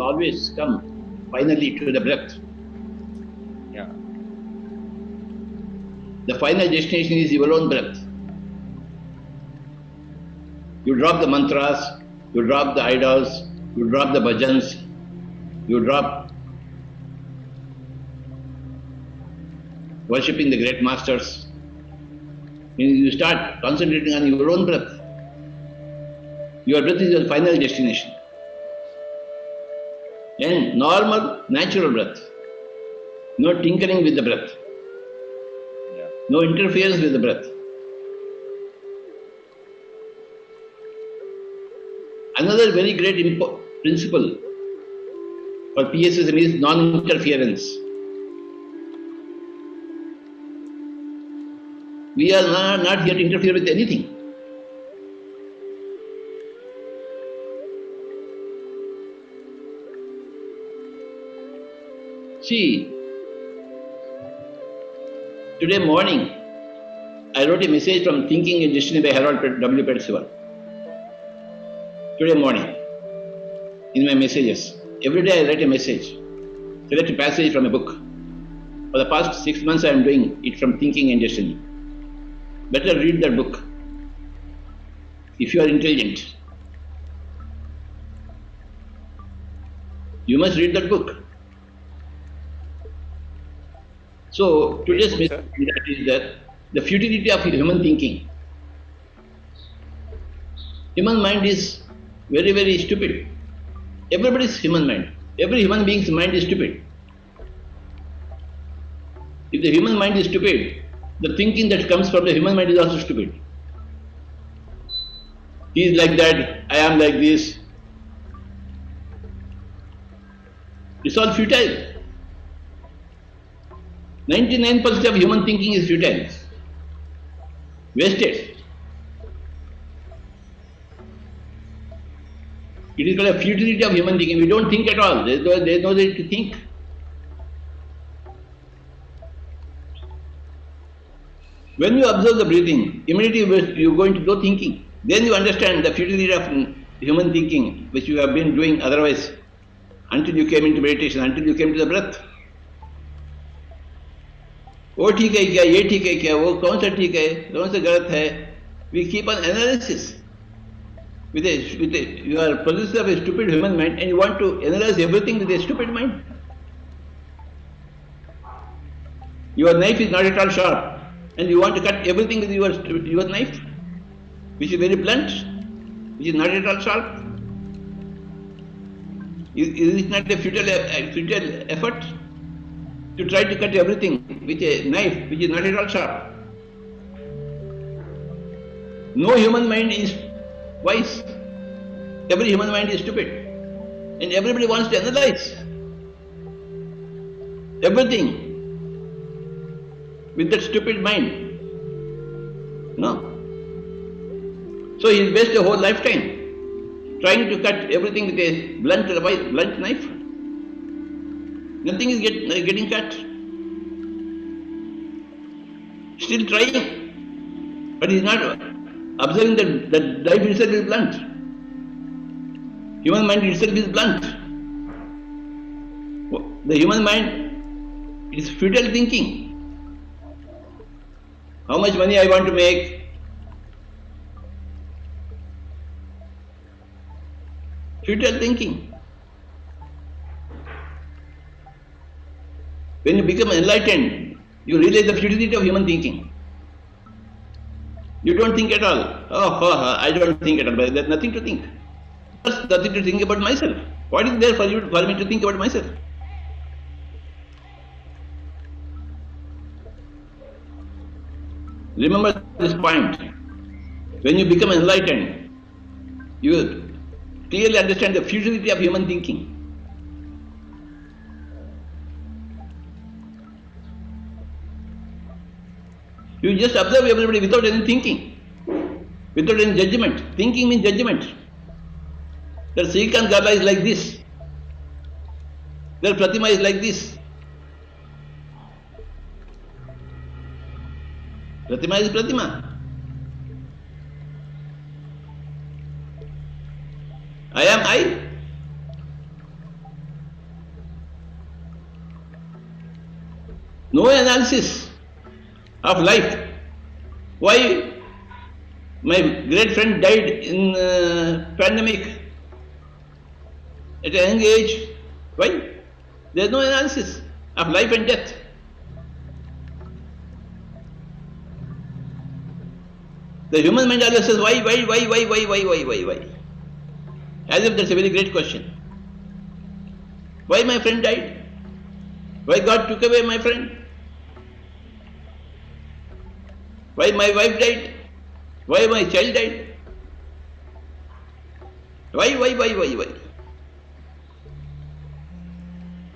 will always come finally to the breath. Yeah. The final destination is your own breath. You drop the mantras, you drop the idols, you drop the bhajans, you drop worshipping the great masters. You start concentrating on your own breath. Your breath is your final destination. And normal, natural breath. No tinkering with the breath. Yeah. No interference with the breath. Another very great principle for PSSM is non-interference. We are not here to interfere with anything. See, today morning, I wrote a message from Thinking and Destiny by Harold W. Percival. Today morning, in my messages. Every day I write a message, select a passage from a book. For the past 6 months I am doing it from Thinking and Destiny. Better read that book if you are intelligent. You must read that book. So today's message is that the futility of human thinking. Human mind is very, very stupid. Everybody's human mind. Every human being's mind is stupid. If the human mind is stupid, the thinking that comes from the human mind is also stupid. He is like that, I am like this. It's all futile. 99% of human thinking is futile. Wasted. It is called a futility of human thinking. We don't think at all. There is no way to think. When you observe the breathing, immediately you go into no thinking. Then you understand the futility of human thinking, which you have been doing otherwise, until you came into meditation, until you came to the breath. वो ठीक है क्या, ये ठीक है क्या, वो कौन सा ठीक है, कौन सा गलत है. We keep on analysis. You are possessed of a stupid human mind and you want to analyze everything with a stupid mind. Your knife is not at all sharp and you want to cut everything with your knife, which is very blunt, which is not at all sharp. Is it not a futile effort to try to cut everything with a knife which is not at all sharp? No human mind is wise. Every human mind is stupid. And everybody wants to analyze everything with that stupid mind. No. So he wastes a whole lifetime trying to cut everything with a blunt knife. Nothing is getting cut. Still trying. But he is not observing that the knife itself is blunt. Human mind itself is blunt. The human mind is futile thinking. How much money I want to make? Futile thinking. When you become enlightened, you realize the futility of human thinking. You don't think at all. I don't think at all. There's nothing to think. There's nothing to think about myself. What is there for me to think about myself? Remember this point. When you become enlightened, you clearly understand the futility of human thinking. You just observe everybody without any thinking, without any judgment. Thinking means judgment. That Srikant Gala is like this. Their Pratima is like this. Pratima is Pratima. I am I. No analysis of life. Why my great friend died in pandemic at a young age? Why? There is no analysis of life and death. The human mind always says, why? As if that's a very great question. Why my friend died? Why God took away my friend? Why my wife died? Why my child died? Why?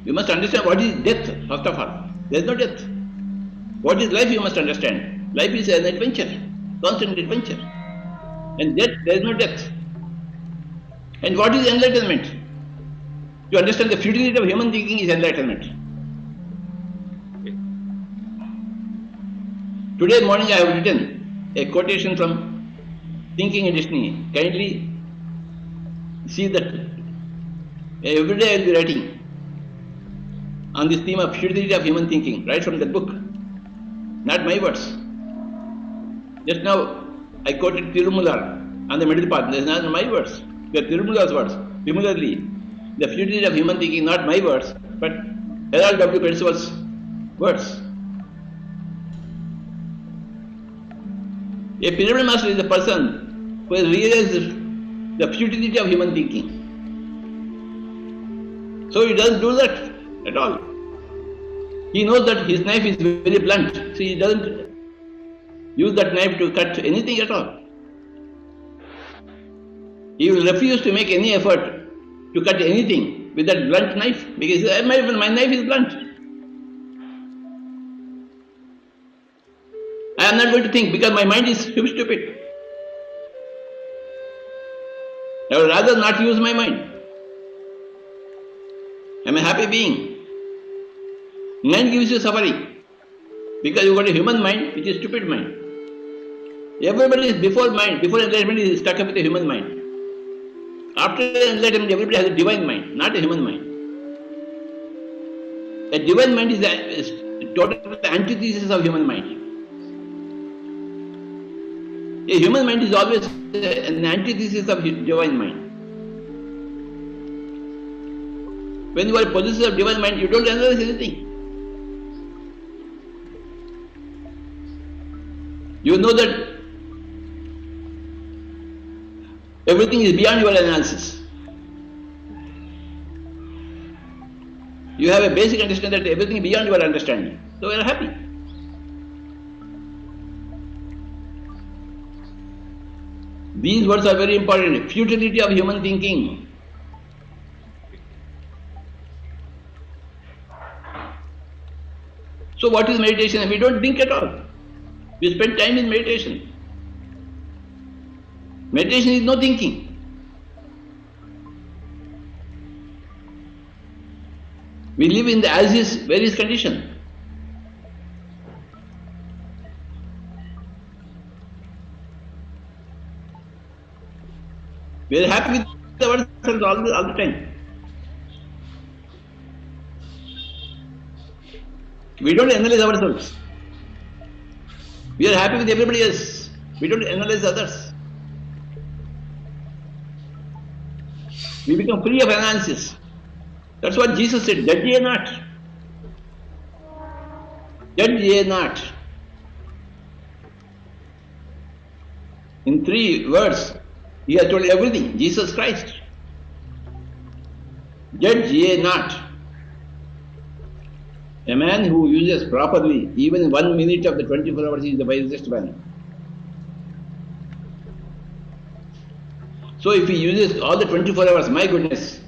You must understand what is death, first of all. There is no death. What is life, you must understand. Life is an adventure, constant adventure. And death, there is no death. And what is enlightenment? To understand the futility of human thinking is enlightenment. Today morning I have written a quotation from Thinking and Destiny. Kindly see that every day I will be writing on this theme of futility of human thinking, right from that book. Not my words. Just now I quoted Tirumular on the middle path. These are not my words. They are Tirumula's words. Similarly, the futility of human thinking, not my words, but Herald W. Percival's words. A pyramid master is a person who has realized the futility of human thinking. So he doesn't do that at all. He knows that his knife is very blunt, so he doesn't use that knife to cut anything at all. He will refuse to make any effort to cut anything with that blunt knife because my knife is blunt. I am not going to think because my mind is stupid. I would rather not use my mind. I am a happy being. Mind gives you suffering because you got a human mind which is stupid mind. Everybody is before enlightenment is stuck up with a human mind. After enlightenment, everybody has a divine mind, not a human mind. A divine mind is total antithesis of human mind. A human mind is always an antithesis of divine mind. When you are possessed of divine mind, you don't analyze anything. You know that everything is beyond your analysis. You have a basic understanding that everything is beyond your understanding. So you are happy. These words are very important. Futility of human thinking. So what is meditation? We don't think at all. We spend time in meditation. Meditation is no thinking. We live in the as-is, various condition. We are happy with ourselves all the time. We don't analyze ourselves. We are happy with everybody else. We don't analyze others. We become free of analysis. That's what Jesus said, judge ye not. Judge ye not. In 3 words, he has told everything. Jesus Christ. Judge ye not. A man who uses properly, even 1 minute of the 24 hours is the wisest man. So if he uses all the 24 hours, my goodness,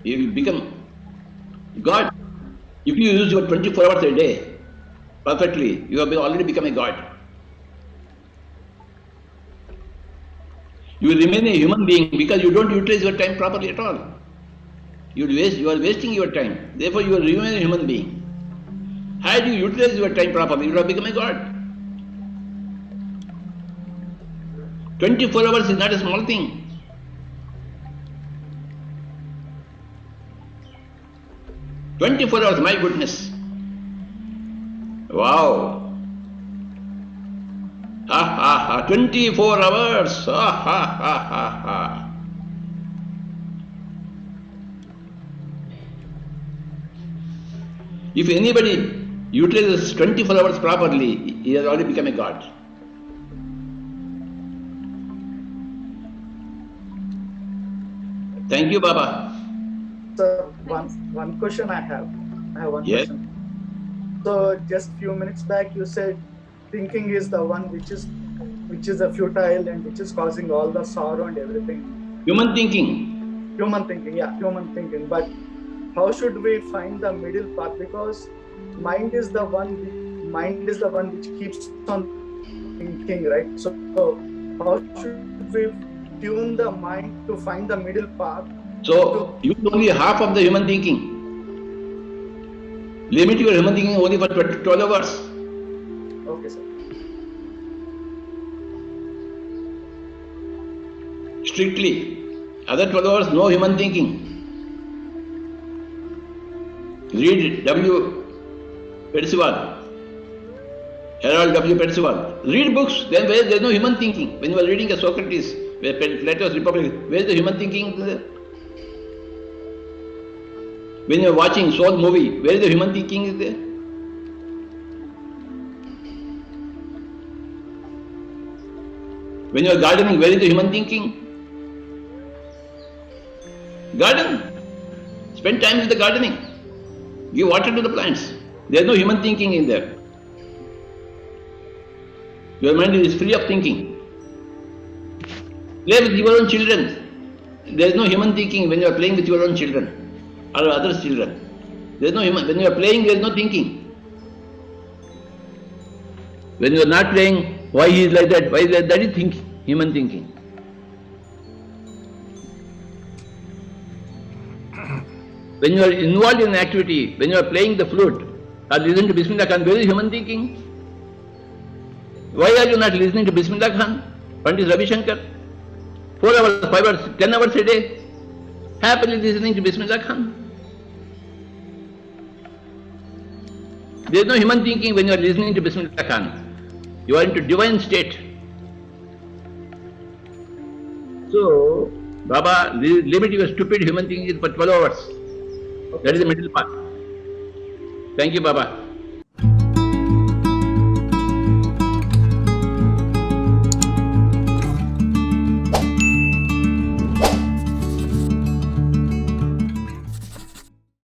he will become God. If you use your 24 hours a day perfectly, you have already become a God. You will remain a human being because you don't utilize your time properly at all. You are wasting your time. Therefore, you will remain a human being. Had you utilized your time properly, you would have become a God. 24 hours is not a small thing. "24 hours, my goodness. Wow. Ha ha ha. 24 hours. Ha ha ha ha ha. If anybody utilizes 24 hours properly, he has already become a god. Thank you, Baba. So one question I have. I have one Yes. question. So just few minutes back you said thinking is the one which is a futile and which is causing all the sorrow and everything. Human thinking. Human thinking, yeah, human thinking. But how should we find the middle path? Because mind is the one which keeps on thinking, right? So how should we tune the mind to find the middle path? So, use only half of the human thinking. Limit your human thinking only for 12 hours. Okay, sir. Strictly. Other 12 hours, no human thinking. Read W. Percival. Harold W. Percival. Read books, then where there is no human thinking. When you are reading a Socrates, Plato's Republic, where is the human thinking there? When you are watching Soul movie, where is the human thinking is there? When you are gardening, where is the human thinking? Garden. Spend time with the gardening. Give water to the plants. There is no human thinking in there. Your mind is free of thinking. Play with your own children. There is no human thinking when you are playing with your own children or others' children. There is no human. When you are playing, there is no thinking. When you are not playing, why he is like that? Why is that? That is thinking, human thinking. When you are involved in an activity, when you are playing the flute or listening to Bismillah Khan, where is human thinking? Why are you not listening to Bismillah Khan, Pandit Ravi Shankar? 4 hours, 5 hours, 10 hours a day, happily listening to Bismillah Khan. There is no human thinking when you are listening to Bismillah Khan. You are into divine state. So, Baba, limit your stupid human thinking for 12 hours. That is the middle path. Thank you, Baba.